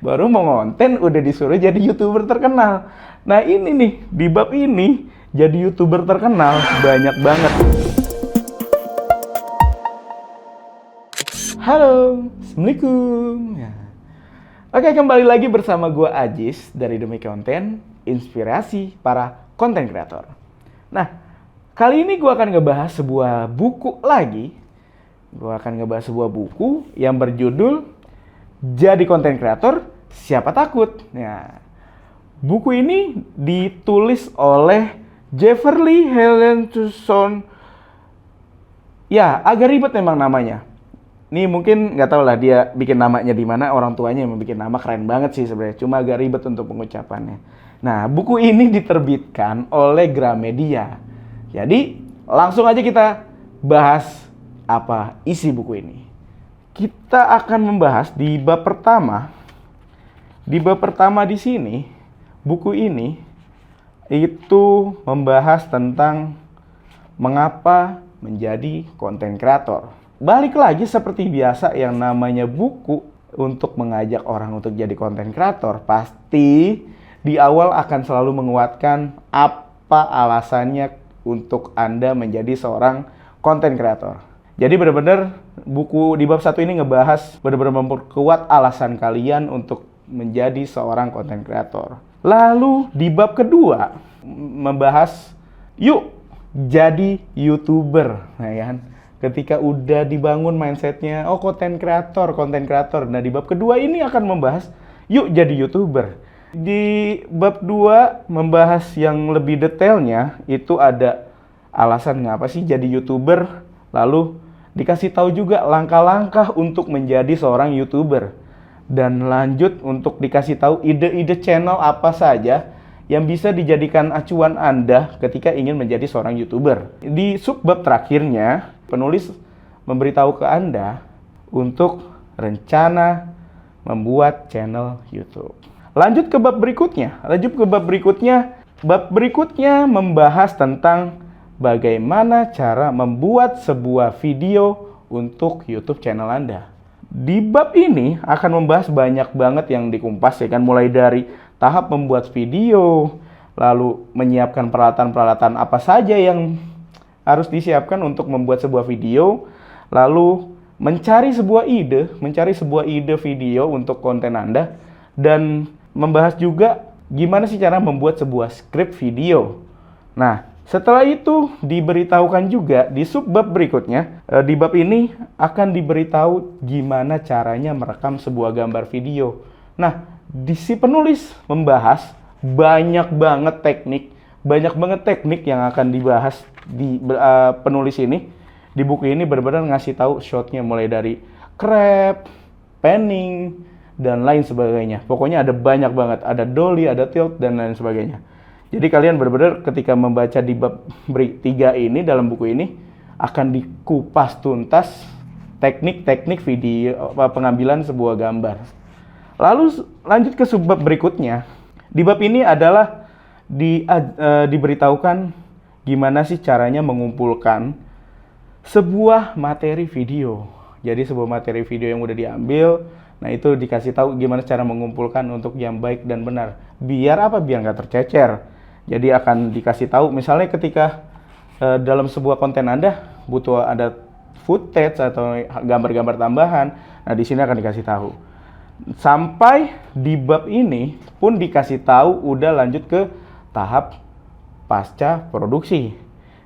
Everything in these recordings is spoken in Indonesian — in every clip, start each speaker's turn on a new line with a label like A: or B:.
A: Baru mau ngonten udah disuruh jadi YouTuber terkenal. Nah ini nih, di bab ini jadi YouTuber terkenal banyak banget. Halo, Assalamualaikum. Ya. Oke, kembali lagi bersama gue Ajis dari Demi Konten, inspirasi para konten kreator. Nah, kali ini gue akan ngebahas sebuah buku lagi. Gue akan ngebahas sebuah buku yang berjudul Jadi Konten Kreator, Siapa Takut? Nah, buku ini ditulis oleh Jefferly Hellentuson. Ya, agak ribet memang namanya. Ini mungkin nggak tahu lah dia bikin namanya di mana, orang tuanya yang bikin nama keren banget sih sebenarnya. Cuma agak ribet untuk pengucapannya. Nah, buku ini diterbitkan oleh Gramedia. Jadi, langsung aja kita bahas apa isi buku ini. Kita akan membahas di bab pertama. Di bab pertama di sini, buku ini itu membahas tentang mengapa menjadi konten kreator. Balik lagi seperti biasa yang namanya buku untuk mengajak orang untuk jadi konten kreator, pasti di awal akan selalu menguatkan apa alasannya untuk Anda menjadi seorang konten kreator. Jadi benar-benar buku di bab 1 ini ngebahas benar-benar memperkuat alasan kalian untuk menjadi seorang konten kreator. Lalu di bab kedua membahas yuk jadi YouTuber, nah kan? Ketika udah dibangun mindsetnya, oh konten kreator. Nah di bab kedua ini akan membahas, yuk jadi YouTuber. Di bab 2 membahas yang lebih detailnya, itu ada alasan ngapa sih jadi YouTuber. Lalu dikasih tahu juga langkah-langkah untuk menjadi seorang YouTuber. Dan lanjut untuk dikasih tahu ide-ide channel apa saja yang bisa dijadikan acuan Anda ketika ingin menjadi seorang YouTuber. Di subbab terakhirnya, penulis memberitahu ke Anda untuk rencana membuat channel YouTube. Lanjut ke bab berikutnya. Bab berikutnya membahas tentang bagaimana cara membuat sebuah video untuk YouTube channel Anda. Di bab ini akan membahas banyak banget yang dikumpas ya kan, mulai dari tahap membuat video, lalu menyiapkan peralatan-peralatan apa saja yang harus disiapkan untuk membuat sebuah video, lalu mencari sebuah ide video untuk konten Anda, dan membahas juga gimana sih cara membuat sebuah skrip video. Nah, setelah itu diberitahukan juga di subbab berikutnya, di bab ini akan diberitahu gimana caranya merekam sebuah gambar video. Nah, di si penulis membahas banyak banget teknik yang akan dibahas di penulis ini. Di buku ini benar-benar ngasih tahu shotnya mulai dari crop, panning, dan lain sebagainya. Pokoknya ada banyak banget, ada dolly, ada tilt, dan lain sebagainya. Jadi kalian benar-benar ketika membaca di bab 3 ini dalam buku ini akan dikupas tuntas teknik-teknik video pengambilan sebuah gambar. Lalu lanjut ke subbab berikutnya. Di bab ini adalah diberitahukan gimana sih caranya mengumpulkan sebuah materi video. Jadi sebuah materi video yang udah diambil, nah itu dikasih tahu gimana cara mengumpulkan untuk yang baik dan benar. Biar apa? Biar nggak tercecer. Jadi akan dikasih tahu misalnya ketika dalam sebuah konten Anda butuh ada footage atau gambar-gambar tambahan. Nah, di sini akan dikasih tahu. Sampai di bab ini pun dikasih tahu udah lanjut ke tahap pasca produksi.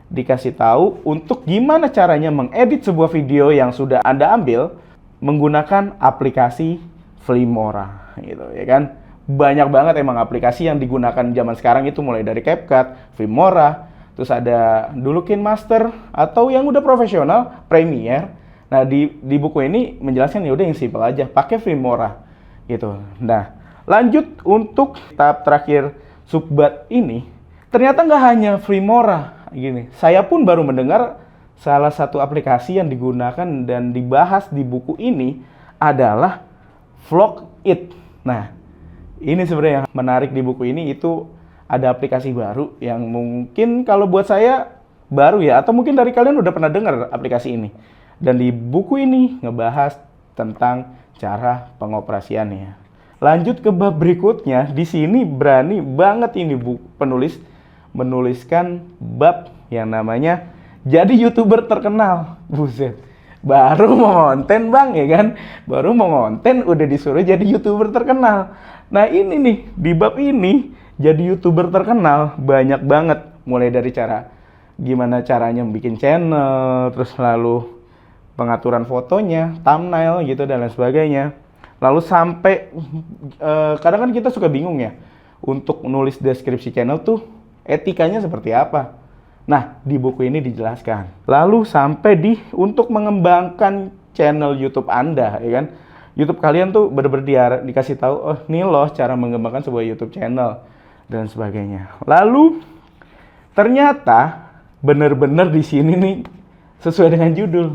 A: Dikasih tahu untuk gimana caranya mengedit sebuah video yang sudah Anda ambil menggunakan aplikasi Filmora gitu ya kan. Banyak banget emang aplikasi yang digunakan zaman sekarang itu, mulai dari CapCut, Filmora, terus ada dulu KineMaster, atau yang udah profesional Premiere. Nah di buku ini menjelaskan ya udah yang simple aja, pakai Filmora gitu. Nah lanjut untuk tahap terakhir subbab ini, ternyata nggak hanya Filmora gini. Saya pun baru mendengar salah satu aplikasi yang digunakan dan dibahas di buku ini adalah Vlogit. Nah ini sebenarnya yang menarik di buku ini, itu ada aplikasi baru yang mungkin kalau buat saya baru ya, atau mungkin dari kalian udah pernah dengar aplikasi ini. Dan di buku ini ngebahas tentang cara pengoperasiannya. Lanjut ke bab berikutnya, di sini berani banget ini penulis menuliskan bab yang namanya jadi YouTuber terkenal. Buset. Baru mau konten bang ya kan, baru mau konten udah disuruh jadi YouTuber terkenal. Nah ini nih, di bab ini jadi YouTuber terkenal banyak banget. Mulai dari gimana caranya bikin channel, terus lalu pengaturan fotonya, thumbnail gitu dan lain sebagainya. Lalu sampai kadang kan kita suka bingung ya untuk nulis deskripsi channel tuh etikanya seperti apa. Nah, di buku ini dijelaskan. Lalu sampai untuk mengembangkan channel YouTube Anda, ya kan? YouTube kalian tuh benar-benar dikasih tahu, oh ini loh cara mengembangkan sebuah YouTube channel dan sebagainya. Lalu ternyata benar-benar di sini nih sesuai dengan judul.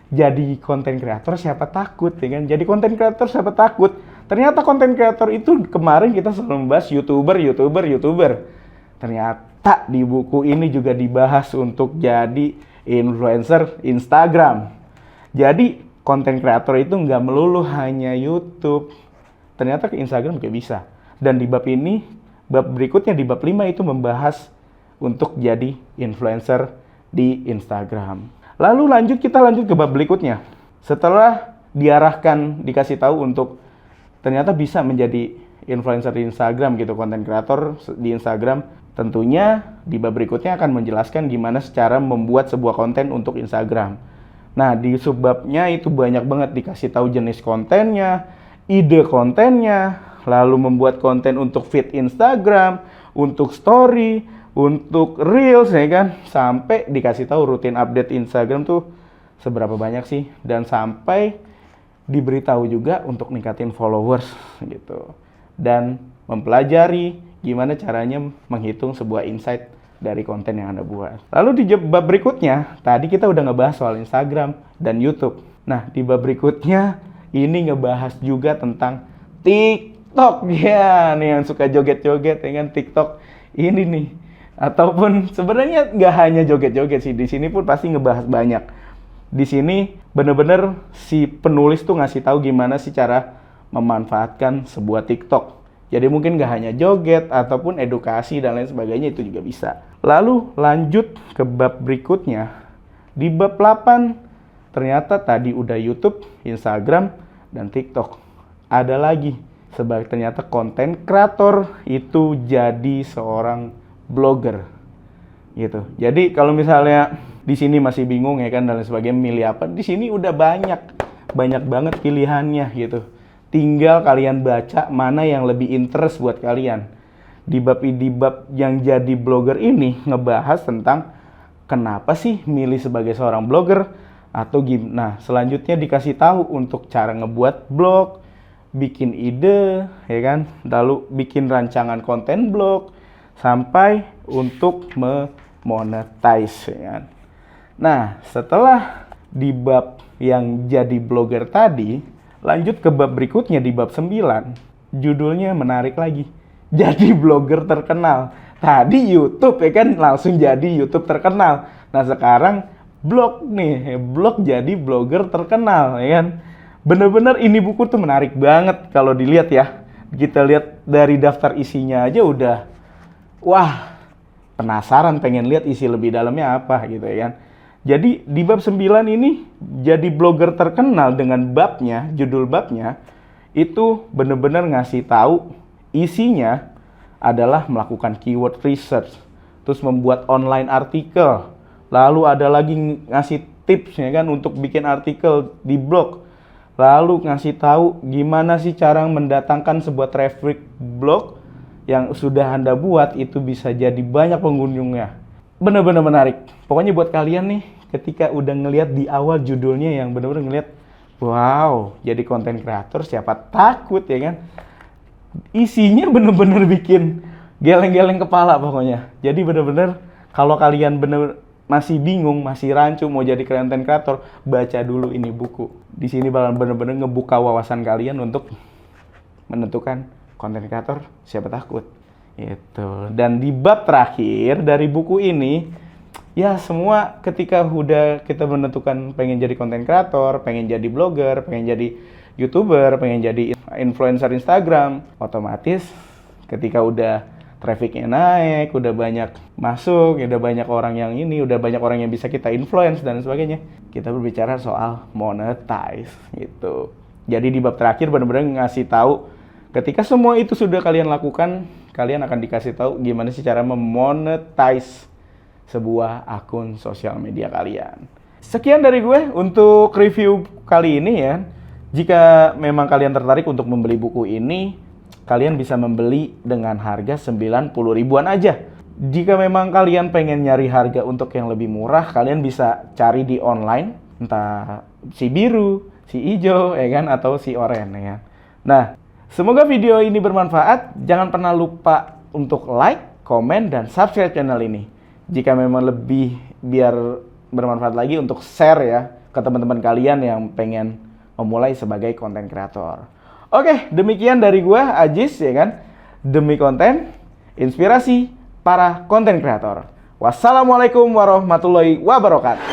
A: Jadi konten kreator siapa takut, ya kan? Jadi konten kreator siapa takut? Ternyata konten kreator itu kemarin kita selalu membahas YouTuber. Ternyata di buku ini juga dibahas untuk jadi influencer Instagram. Jadi konten kreator itu nggak melulu hanya YouTube. Ternyata ke Instagram juga bisa. Dan di bab ini, bab berikutnya di bab 5 itu membahas untuk jadi influencer di Instagram. Lalu kita lanjut ke bab berikutnya. Setelah dikasih tahu untuk ternyata bisa menjadi influencer di Instagram gitu, konten kreator di Instagram. Tentunya di bab berikutnya akan menjelaskan gimana cara membuat sebuah konten untuk Instagram. Nah, di subbabnya itu banyak banget dikasih tahu jenis kontennya, ide kontennya, lalu membuat konten untuk feed Instagram, untuk story, untuk reels ya kan, sampai dikasih tahu rutin update Instagram tuh seberapa banyak sih, dan sampai diberitahu juga untuk ningkatin followers gitu. Dan mempelajari gimana caranya menghitung sebuah insight dari konten yang Anda buat. Lalu di bab berikutnya, tadi kita udah ngebahas soal Instagram dan YouTube. Nah, di bab berikutnya ini ngebahas juga tentang TikTok. Ya, nih yang suka joget-joget dengan TikTok ini nih. Ataupun sebenarnya nggak hanya joget-joget sih, di sini pun pasti ngebahas banyak. Di sini bener-bener si penulis tuh ngasih tahu gimana sih cara memanfaatkan sebuah TikTok. Jadi mungkin nggak hanya joget ataupun edukasi dan lain sebagainya, itu juga bisa. Lalu lanjut ke bab berikutnya. Di bab 8 ternyata tadi udah YouTube, Instagram, dan TikTok. Ada lagi sebagai ternyata konten kreator itu jadi seorang blogger. Gitu. Jadi kalau misalnya di sini masih bingung ya kan dan lain sebagainya milih apa, di sini udah banyak banget pilihannya gitu. Tinggal kalian baca mana yang lebih interest buat kalian. Di bab yang jadi blogger ini ngebahas tentang kenapa sih milih sebagai seorang blogger atau gimana. Nah, selanjutnya dikasih tahu untuk cara ngebuat blog, bikin ide, ya kan? Lalu bikin rancangan konten blog sampai untuk memonetize, ya kan? Nah, setelah di bab yang jadi blogger tadi, lanjut ke bab berikutnya di bab 9. Judulnya menarik lagi. Jadi blogger terkenal. Tadi YouTube ya kan langsung jadi YouTube terkenal. Nah, sekarang blog nih, blog jadi blogger terkenal ya kan. Bener-bener ini buku tuh menarik banget kalau dilihat ya. Kita lihat dari daftar isinya aja udah wah, penasaran pengen lihat isi lebih dalamnya apa gitu ya kan. Jadi di bab 9 ini jadi blogger terkenal dengan babnya, judul babnya itu benar-benar ngasih tahu isinya adalah melakukan keyword research, terus membuat online artikel, lalu ada lagi ngasih tips ya kan untuk bikin artikel di blog, lalu ngasih tahu gimana sih cara mendatangkan sebuah traffic blog yang sudah Anda buat itu bisa jadi banyak pengunjungnya. Bener-bener menarik. Pokoknya buat kalian nih, ketika udah ngelihat di awal judulnya yang bener-bener ngelihat, wow, jadi konten kreator siapa takut ya kan? Isinya bener-bener bikin geleng-geleng kepala pokoknya. Jadi bener-bener kalau kalian bener masih bingung, masih rancu mau jadi konten kreator, baca dulu ini buku. Di sini bakal bener-bener ngebuka wawasan kalian untuk menentukan konten kreator siapa takut. Itu. Dan di bab terakhir dari buku ini, ya semua ketika udah kita menentukan pengen jadi konten kreator, pengen jadi blogger, pengen jadi YouTuber, pengen jadi influencer Instagram, otomatis ketika udah trafficnya naik, udah banyak masuk, udah banyak orang yang ini, udah banyak orang yang bisa kita influence dan sebagainya. Kita berbicara soal monetize gitu. Jadi di bab terakhir benar-benar ngasih tahu ketika semua itu sudah kalian lakukan, kalian akan dikasih tahu gimana sih cara memonetize sebuah akun sosial media kalian. Sekian dari gue untuk review kali ini ya. Jika memang kalian tertarik untuk membeli buku ini, kalian bisa membeli dengan harga 90 ribuan aja. Jika memang kalian pengen nyari harga untuk yang lebih murah, kalian bisa cari di online, entah si biru, si hijau, ya kan, atau si oranye ya. Nah, semoga video ini bermanfaat. Jangan pernah lupa untuk like, komen, dan subscribe channel ini. Jika memang lebih biar bermanfaat lagi untuk share ya ke teman-teman kalian yang pengen memulai sebagai konten kreator. Oke, demikian dari gua Ajis ya kan. Demi konten, inspirasi para konten kreator. Wassalamualaikum warahmatullahi wabarakatuh.